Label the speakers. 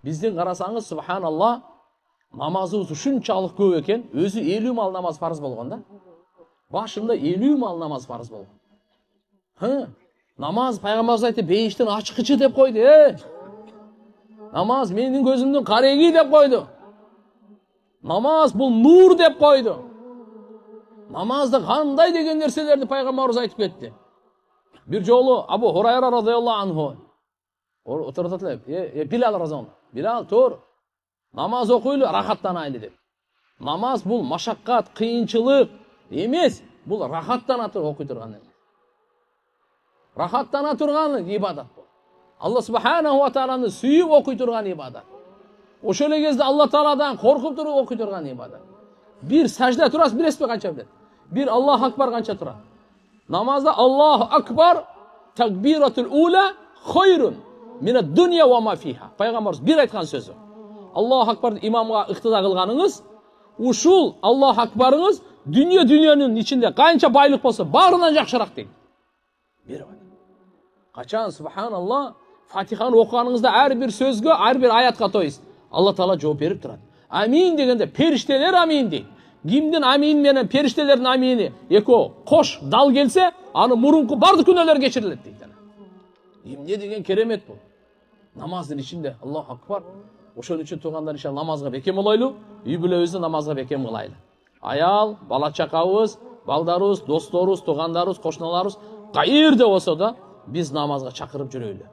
Speaker 1: Биздин карасаңыз, субханалла, намазыбыз ушунчалык көп экен, өзү 50 мал намаз фарыз болгон да. Башында 50 мал намаз фарыз болгон. Намаз пайгамбарыбыз айтты, бейиштин ачкычы деп койду. Намаз менин көзүмдүн кареги деп койду. Намаз бул нур деп койду. Намазды кандай деген нерселерди пайгамбарыбыз айтып кетти. Бир жолу Абу Хурайра радыйаллаху анху отурат эле, Билал разон. Билал, тур. Намаз окуйлу, рахаттанайлы деп. Намаз бул машаккат, кыйынчылык эмес, бул рахаттана туруп окуй турган эмес. Рахаттана турган ибадат бул. Алла субханаху ва тааланы сүйүп окуй турган ибадат. Ошол эле кезде Алла Тааладан коркуп туруп окуй турган ибадат. Бир сажда турасыз, билесизби канча билет? Бир Аллаху акбар канча турат? Намазда Аллаху акбар такбиратул ула хайрун минад дунья ва ма фиха. Пайгамбарыбыз бир айткан сөзү. Аллаху акбарды имамга ыктыда кылганыңыз, ушул Аллаху акбарыңыз дүнүйөнүн ичинде канча байлык болсо баарынан жакшыраак дейт. Бир качан субханалла Фатиханы окуганыңызда ар бир сөзгө, ар бир аятка тоюңуз. Алла Таала жооп берип турат. Амин дегенде периштелер амин дейт. Кимдин амин менен периштелердин амини экөө кош дал келсе, аны мурунку бардык күнөөлөр кечирилет дейт. Эмне деген керемет бул. Намаздын ичинде Аллаху акбар. Ошон үчүн туугандар иншалла намазга бекем болойлу, үй бүлөбүздү намазга бекем кылайлы. Аял, бала чакабыз, балдарыбыз, досторубуз, туугандарыбыз, кошуналарыбыз кайерде болсо да биз намазга чакырып жүрөйлү.